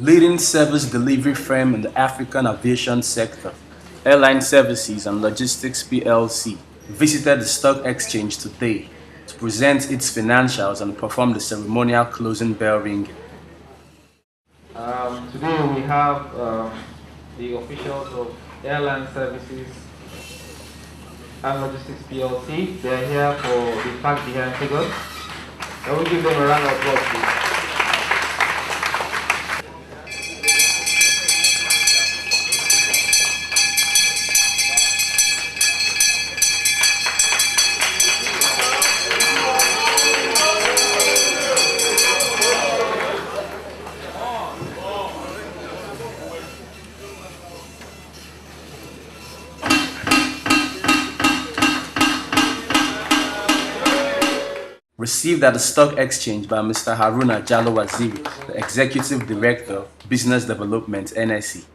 Leading service delivery firm in the African aviation sector, Airline Services and Logistics PLC, visited the stock exchange today to present its financials and perform the ceremonial closing bell ringing. Today we have the officials of Airline Services and Logistics PLC. They are here for the fact behind figures. Can we give them a round of applause, please? Received at the stock exchange by Mr. Haruna Jallo Waziri, the Executive Director, Business Development, NSE.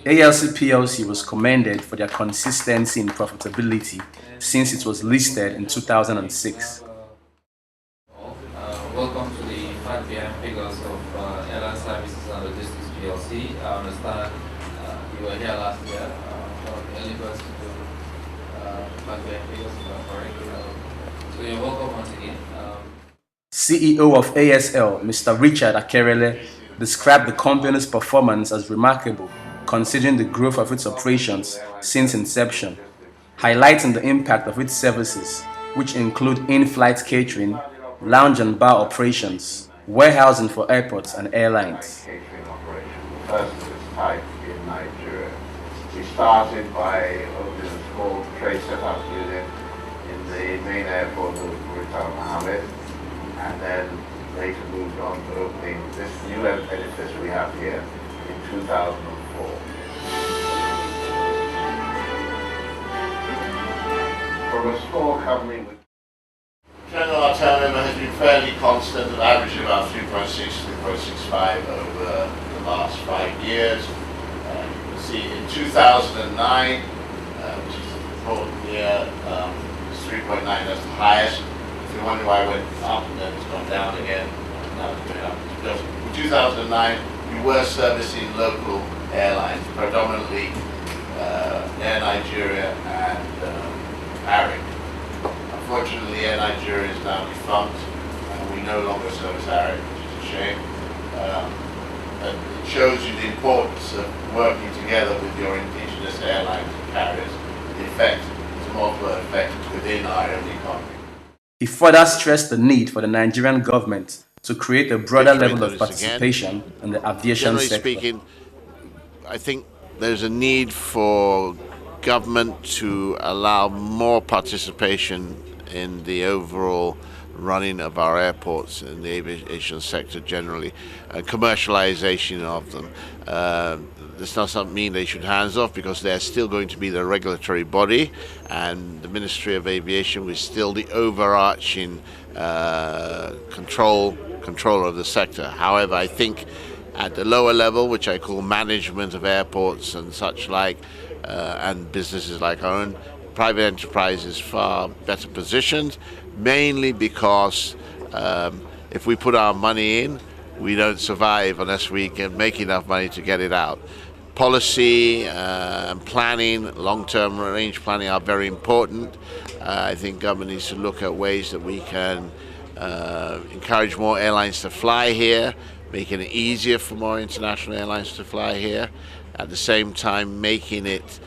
ALC PLC was commended for their consistency in profitability since it was listed in 2006. Welcome to the fact behind figures of Airline Services and Logistics PLC. I understand you were here last year. One of the early birds to do fact behind figures, if I'm correct. So you're welcome once again. CEO of ASL, Mr. Richard Akerele, described the company's performance as remarkable, considering the growth of its operations since inception, highlighting the impact of its services, which include in-flight catering, lounge and bar operations, warehousing for airports and airlines. First of its type in Nigeria. We started by opening a small trade setup unit in the main airport of Murtala Mohammed, and then later moved on to opening this new edifice we have here in 2004. From a small company with general turnover has been fairly constant, at average about 3.6 3.65 over the last 5 years. You can see in 2009, which is an important year, it's 3.9, that's the highest. If you wonder why it went up and then it's gone down again, now it's going up. Because in 2009, we were servicing local airlines, predominantly Air Nigeria and ARIC. Unfortunately, Air Nigeria is now defunct, and we no longer service ARIC, which is a shame. But it shows you the importance of working together with your indigenous airlines and carriers. The effect is a multiple effect within our own economy. He further stressed the need for the Nigerian government to create a broader level of participation in the aviation sector. Generally speaking, I think there's a need for government to allow more participation in the overall running of our airports and the aviation sector generally, commercialization of them. This doesn't mean they should hands off, because they're still going to be the regulatory body, and the Ministry of Aviation is still the overarching controller of the sector. However, I think at the lower level, which I call management of airports and such like, and businesses like our own, private enterprise is far better positioned, mainly because if we put our money in, we don't survive unless we can make enough money to get it out. Policy and planning, long-term range planning, are very important. I think government needs to look at ways that we can encourage more airlines to fly here, making it easier for more international airlines to fly here, at the same time making it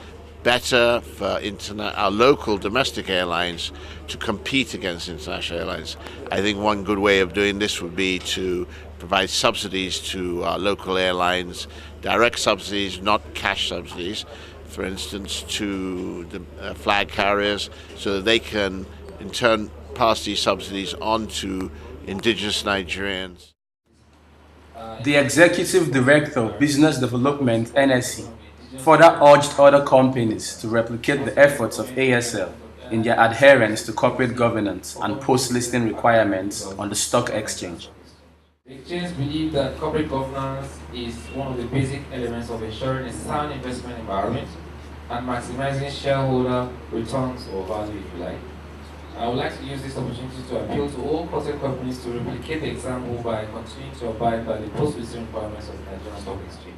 better for our local domestic airlines to compete against international airlines. I think one good way of doing this would be to provide subsidies to our local airlines, direct subsidies, not cash subsidies, for instance, to the flag carriers, so that they can in turn pass these subsidies on to indigenous Nigerians. The Executive Director of Business Development, NSE, further urged other companies to replicate the efforts of ASL in their adherence to corporate governance and post-listing requirements on the stock exchange. The exchange believes that corporate governance is one of the basic elements of ensuring a sound investment environment and maximizing shareholder returns or value, if you like. I would like to use this opportunity to appeal to all quoted companies to replicate the example by continuing to abide by the post-listing requirements of the Nigerian Stock Exchange.